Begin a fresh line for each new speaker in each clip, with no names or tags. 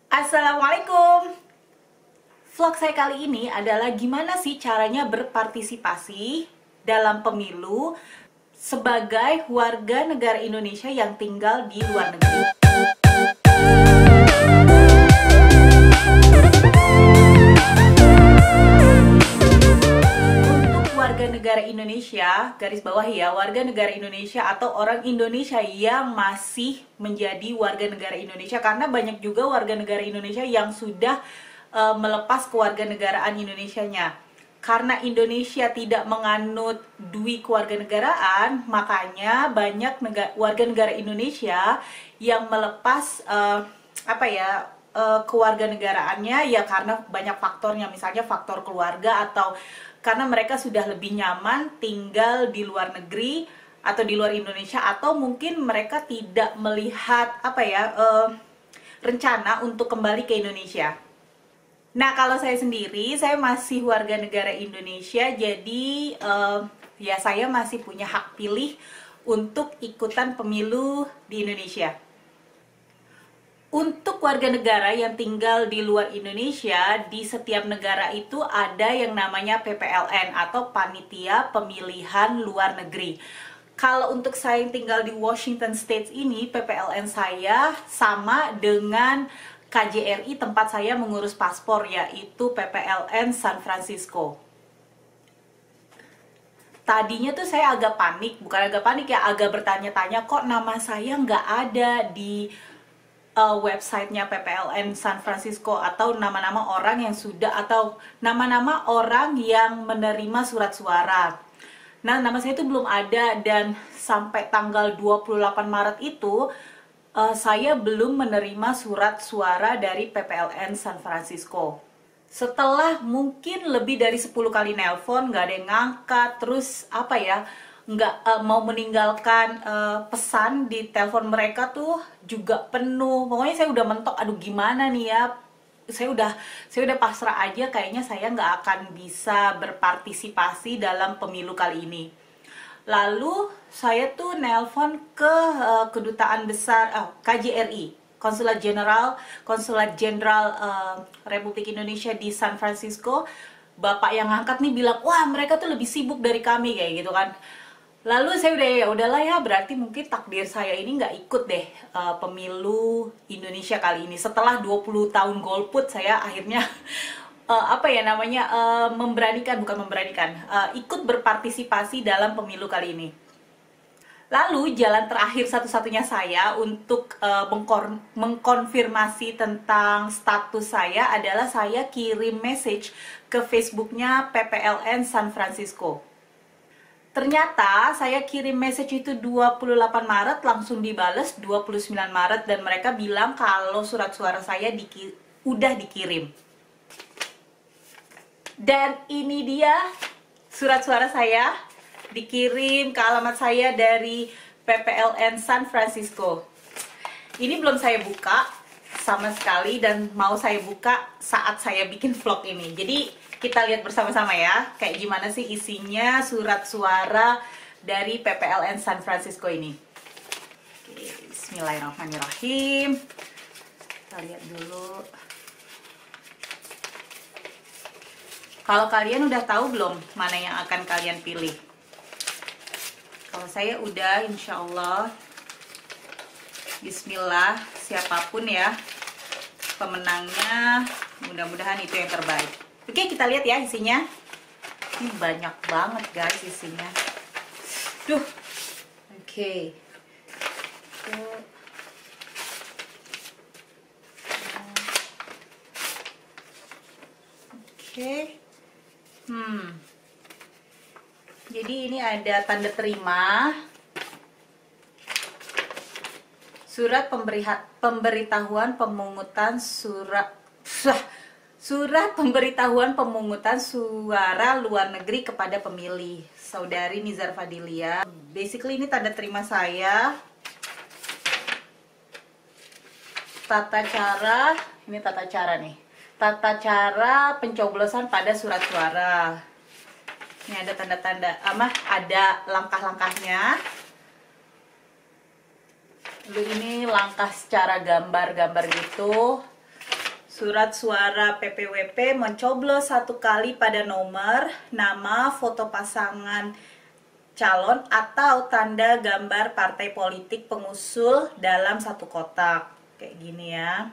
Assalamualaikum. Vlog saya kali ini adalah gimana sih caranya berpartisipasi dalam pemilu sebagai warga negara Indonesia yang tinggal di luar negeri. Untuk warga negara Indonesia, garis bawah ya, warga negara Indonesia atau orang Indonesia yang masih menjadi warga negara Indonesia, karena banyak juga warga negara Indonesia yang sudah melepas kewarganegaraan Indonesianya. Karena Indonesia tidak menganut dui kewarganegaraan, makanya banyak warga negara Indonesia yang melepas kewarganegaraannya ya karena banyak faktornya, misalnya faktor keluarga atau karena mereka sudah lebih nyaman tinggal di luar negeri atau di luar Indonesia, atau mungkin mereka tidak melihat rencana untuk kembali ke Indonesia. Nah, kalau saya sendiri, saya masih warga negara Indonesia, jadi ya saya masih punya hak pilih untuk ikutan pemilu di Indonesia. Untuk warga negara yang tinggal di luar Indonesia, di setiap negara itu ada yang namanya PPLN atau Panitia Pemilihan Luar Negeri. Kalau untuk saya yang tinggal di Washington State ini, PPLN saya sama dengan KJRI tempat saya mengurus paspor, yaitu PPLN San Francisco. Tadinya tuh saya agak panik, bukan agak panik ya, agak bertanya-tanya kok nama saya nggak ada di websitenya PPLN San Francisco, atau nama-nama orang yang sudah, atau nama-nama orang yang menerima surat suara. Nah, nama saya itu belum ada, dan sampai tanggal 28 Maret itu saya belum menerima surat suara dari PPLN San Francisco. Setelah mungkin lebih dari 10 kali nelpon, nggak ada yang ngangkat, terus nggak mau meninggalkan pesan di telepon mereka tuh juga penuh. Pokoknya saya udah mentok, aduh gimana nih ya, saya udah pasrah aja, kayaknya saya nggak akan bisa berpartisipasi dalam pemilu kali ini. Lalu saya tuh nelpon ke kedutaan besar KJRI, Konsulat Jenderal Republik Indonesia di San Francisco. Bapak yang ngangkat nih bilang, wah mereka tuh lebih sibuk dari kami, kayak gitu kan. Lalu saya udahlah ya, berarti mungkin takdir saya ini nggak ikut deh pemilu Indonesia kali ini. Setelah 20 tahun golput, saya akhirnya ikut berpartisipasi dalam pemilu kali ini. Lalu jalan terakhir satu-satunya saya untuk mengkonfirmasi tentang status saya adalah saya kirim message ke Facebooknya PPLN San Francisco. Ternyata saya kirim message itu 28 Maret, langsung dibales 29 Maret, dan mereka bilang kalau surat suara saya udah dikirim. Dan ini dia surat suara saya, dikirim ke alamat saya dari PPLN San Francisco. Ini belum saya buka sama sekali, dan mau saya buka saat saya bikin vlog ini. Jadi kita lihat bersama-sama ya, kayak gimana sih isinya surat suara dari PPLN San Francisco ini. Oke, bismillahirrahmanirrahim. Kita lihat dulu. Kalau kalian udah tahu belum mana yang akan kalian pilih? Kalau saya udah, insya Allah. Bismillah, siapapun ya pemenangnya, mudah-mudahan itu yang terbaik. Oke, kita lihat ya isinya. Ini banyak banget guys isinya. Duh. Oke. Oke. Jadi ini ada tanda terima, surat pemberitahuan pemungutan surat pemberitahuan pemungutan suara luar negeri kepada pemilih, Saudari Nizar Fadilia. Basically ini tanda terima saya. Tata cara pencoblosan pada surat suara. Ini ada tanda-tanda, ada langkah-langkahnya. Lalu ini langkah secara gambar-gambar gitu. Surat suara PPWP mencoblos 1 kali pada nomor, nama, foto pasangan calon atau tanda gambar partai politik pengusul dalam 1 kotak. Kayak gini ya.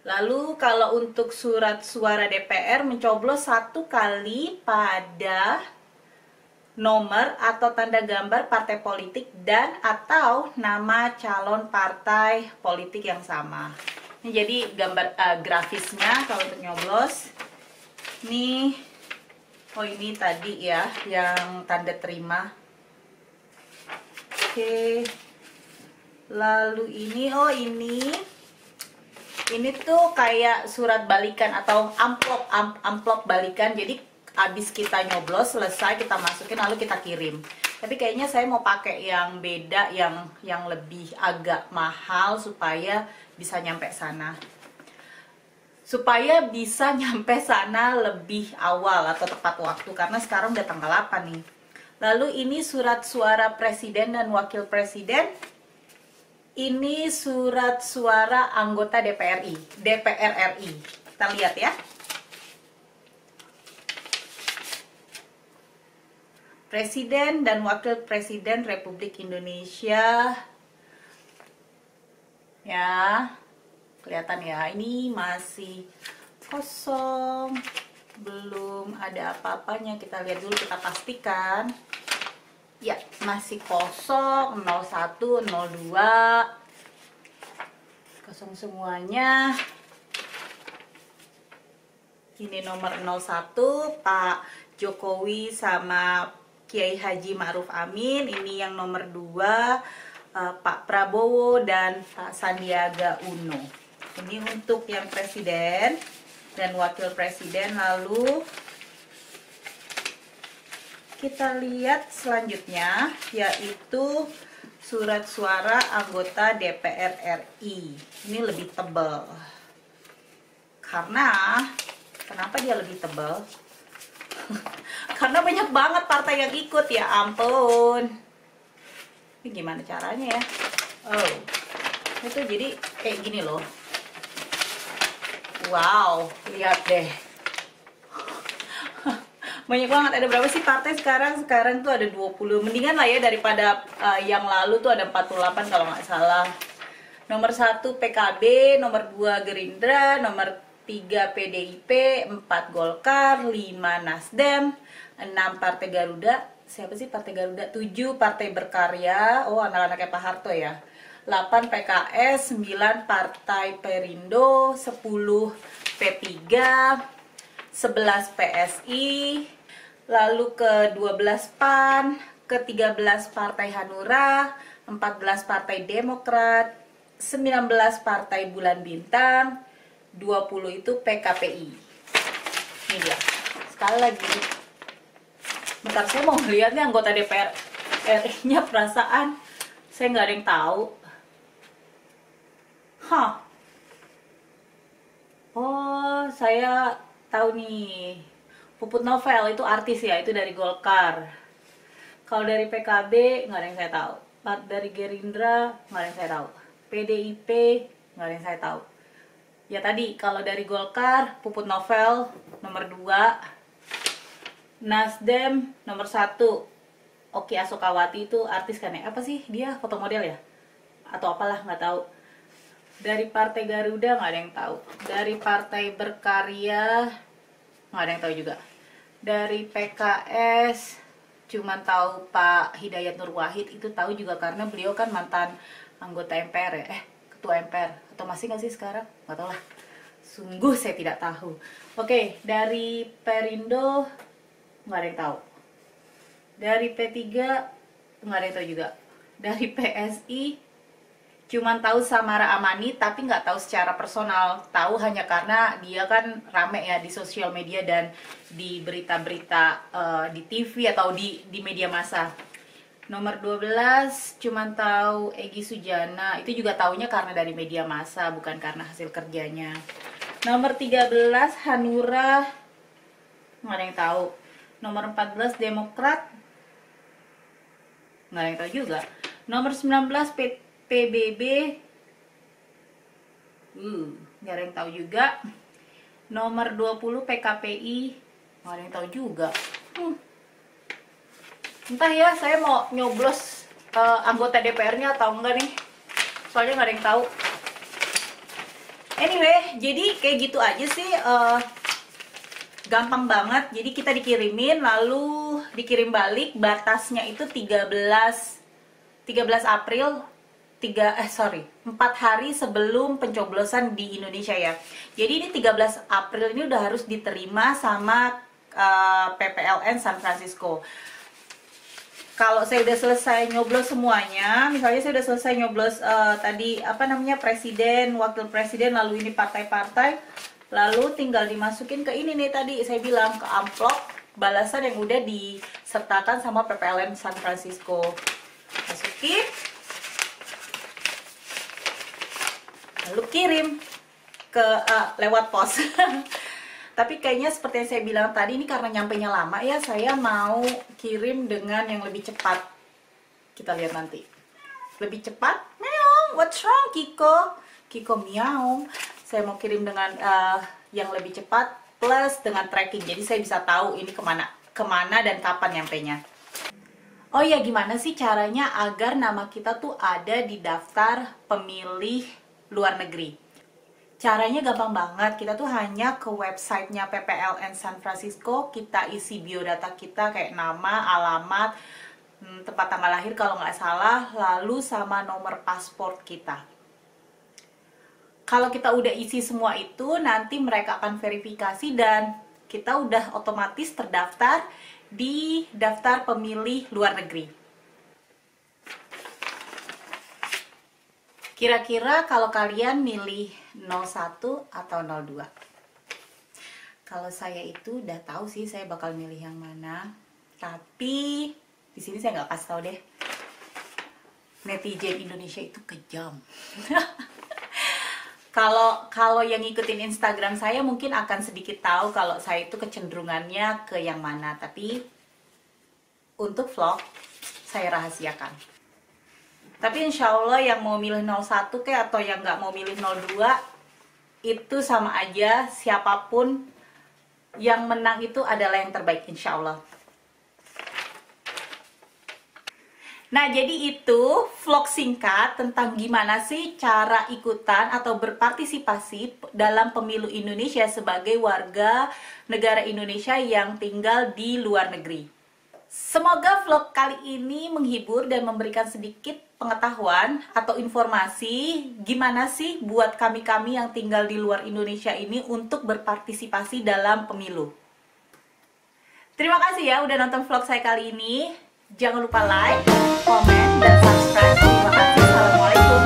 Lalu kalau untuk surat suara DPR mencoblos 1 kali pada nomor atau tanda gambar partai politik dan atau nama calon partai politik yang sama. Ini jadi gambar grafisnya kalau untuk nyoblos. Nih, oh ini tadi ya yang tanda terima. Oke. Lalu ini, oh ini tuh kayak surat balikan atau amplop balikan. Jadi habis kita nyoblos selesai kita masukin lalu kita kirim. Tapi kayaknya saya mau pakai yang beda, yang lebih agak mahal supaya bisa nyampe sana. Supaya bisa nyampe sana lebih awal atau tepat waktu karena sekarang udah tanggal 8 nih. Lalu ini surat suara presiden dan wakil presiden. Ini surat suara anggota DPR RI. Kita lihat ya. Presiden dan Wakil Presiden Republik Indonesia. Ya, kelihatan ya, ini masih kosong. Belum ada apa-apanya. Kita lihat dulu, kita pastikan. Ya, masih kosong, 01, 02. Kosong semuanya. Ini nomor 01, Pak Jokowi sama Kiai Haji Ma'ruf Amin. Ini yang nomor 2, Pak Prabowo dan Pak Sandiaga Uno. Ini untuk yang presiden dan wakil presiden. Lalu kita lihat selanjutnya yaitu surat suara anggota DPR RI. Ini lebih tebal. Kenapa dia lebih tebal? Karena banyak banget partai yang ikut, ya ampun. Ini gimana caranya ya? Oh, itu jadi kayak gini loh. Wow, lihat deh. Banyak banget. Ada berapa sih partai sekarang? Sekarang tuh ada 20. Mendingan lah ya daripada yang lalu tuh ada 48 kalau nggak salah. Nomor 1 PKB, nomor 2 Gerindra, nomor 3 PDIP, 4 Golkar, 5 Nasdem, 6 Partai Garuda. Siapa sih Partai Garuda? 7 Partai Berkarya. Oh, anak-anaknya Pak Harto ya. 8 PKS, 9 Partai Perindo, 10 P3, 11 PSI, lalu ke 12 PAN, ke 13 Partai Hanura, 14 Partai Demokrat, 19 Partai Bulan Bintang, 20 itu PKPI. Ini dia. Sekali lagi. Bentar, saya mau lihat nih anggota DPR RI-nya, perasaan saya nggak ada yang tahu. Oh, saya tahu nih. Puput Novel itu artis ya, itu dari Golkar. Kalau dari PKB nggak ada yang saya tahu. Dari Gerindra nggak ada yang saya tahu. PDIP nggak ada yang saya tahu. Ya tadi, kalau dari Golkar, Puput Novel nomor 2, Nasdem nomor 1, Oki Asokawati itu artis kan ya? Apa sih dia, foto model ya? Atau apalah, nggak tahu. Dari Partai Garuda nggak ada yang tahu. Dari Partai Berkarya nggak ada yang tahu juga. Dari PKS cuman tahu Pak Hidayat Nur Wahid, itu tahu juga karena beliau kan mantan anggota MPR ya, ketua MPR, atau masih nggak sih sekarang? Nggak tahu lah. Sungguh saya tidak tahu. Oke, dari Perindo nggak ada yang tahu. Dari P3 nggak ada yang tahu juga. Dari PSI cuman tahu Samara Amani, tapi nggak tahu secara personal. Tahu hanya karena dia kan rame ya di sosial media dan di berita-berita di TV atau di media massa. Nomor 12 cuman tahu Egy Sujana, itu juga taunya karena dari media massa, bukan karena hasil kerjanya. Nomor 13 Hanura, nggak ada yang tahu. Nomor 14 Demokrat, nggak ada yang tahu juga. Nomor 19 PBB, Nggak ada yang tahu juga. Nomor 20 PKPI, nggak ada yang tahu juga. Entah ya, saya mau nyoblos anggota DPR-nya atau enggak nih. Soalnya nggak ada yang tahu. Anyway, jadi kayak gitu aja sih. Gampang banget. Jadi kita dikirimin, lalu dikirim balik. Batasnya itu 13 April 4 hari sebelum pencoblosan di Indonesia ya. Jadi ini 13 April ini udah harus diterima sama PPLN San Francisco. Kalau saya udah selesai nyoblos semuanya, misalnya saya udah selesai nyoblos tadi presiden, wakil presiden, lalu ini partai-partai, lalu tinggal dimasukin ke ini nih tadi saya bilang, ke amplop balasan yang udah disertakan sama PPLN San Francisco. Masukin, lalu kirim ke lewat pos. Tapi kayaknya seperti yang saya bilang tadi, ini karena nyampenya lama ya, saya mau kirim dengan yang lebih cepat. Kita lihat nanti. Lebih cepat? Meow, what's wrong Kiko? Kiko meow. Saya mau kirim dengan yang lebih cepat plus dengan tracking. Jadi saya bisa tahu ini kemana dan kapan nyampenya. Oh ya, gimana sih caranya agar nama kita tuh ada di daftar pemilih luar negeri? Caranya gampang banget, kita tuh hanya ke websitenya PPLN San Francisco, kita isi biodata kita kayak nama, alamat, tempat tanggal lahir kalau nggak salah, lalu sama nomor paspor kita. Kalau kita udah isi semua itu, nanti mereka akan verifikasi dan kita udah otomatis terdaftar di daftar pemilih luar negeri. Kira-kira kalau kalian milih 01 atau 02? Kalau saya itu udah tahu sih saya bakal milih yang mana. Tapi di sini saya nggak kasih tahu deh. Netizen Indonesia itu kejam. Kalau yang ngikutin Instagram saya mungkin akan sedikit tahu kalau saya itu kecenderungannya ke yang mana. Tapi untuk vlog saya rahasiakan. Tapi insya Allah yang mau milih 01 kayak atau yang nggak mau milih 02 itu sama aja, siapapun yang menang itu adalah yang terbaik insya Allah. Nah, jadi itu vlog singkat tentang gimana sih cara ikutan atau berpartisipasi dalam pemilu Indonesia sebagai warga negara Indonesia yang tinggal di luar negeri. Semoga vlog kali ini menghibur dan memberikan sedikit pengetahuan atau informasi gimana sih buat kami-kami yang tinggal di luar Indonesia ini untuk berpartisipasi dalam pemilu. Terima kasih ya udah nonton vlog saya kali ini. Jangan lupa like, komen, dan subscribe. Terima kasih. Assalamualaikum.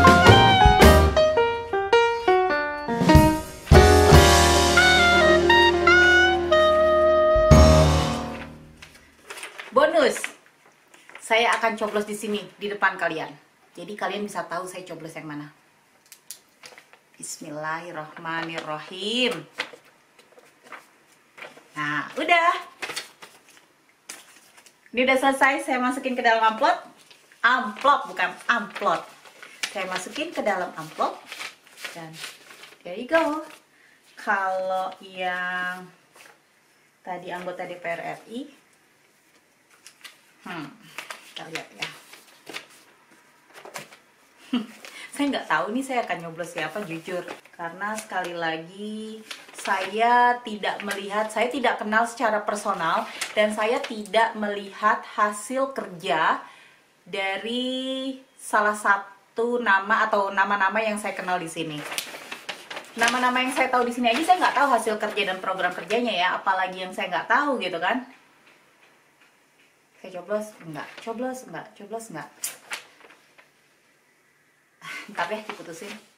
Bonus, saya akan coblos di sini, di depan kalian. Jadi kalian bisa tahu saya coblos yang mana. Bismillahirrahmanirrahim. Nah, udah. Ini udah selesai, saya masukin ke dalam amplop. Amplop, bukan amplop. Saya masukin ke dalam amplop. Dan there you go. Kalau yang tadi anggota DPR RI, kita lihat ya. Saya nggak tahu nih saya akan nyoblos siapa, jujur. Karena sekali lagi saya tidak kenal secara personal dan saya tidak melihat hasil kerja dari salah satu nama atau nama-nama yang saya kenal di sini. Nama-nama yang saya tahu di sini aja saya nggak tahu hasil kerja dan program kerjanya ya, apalagi yang saya nggak tahu gitu kan. Saya coblos enggak. Ntar deh diputusin.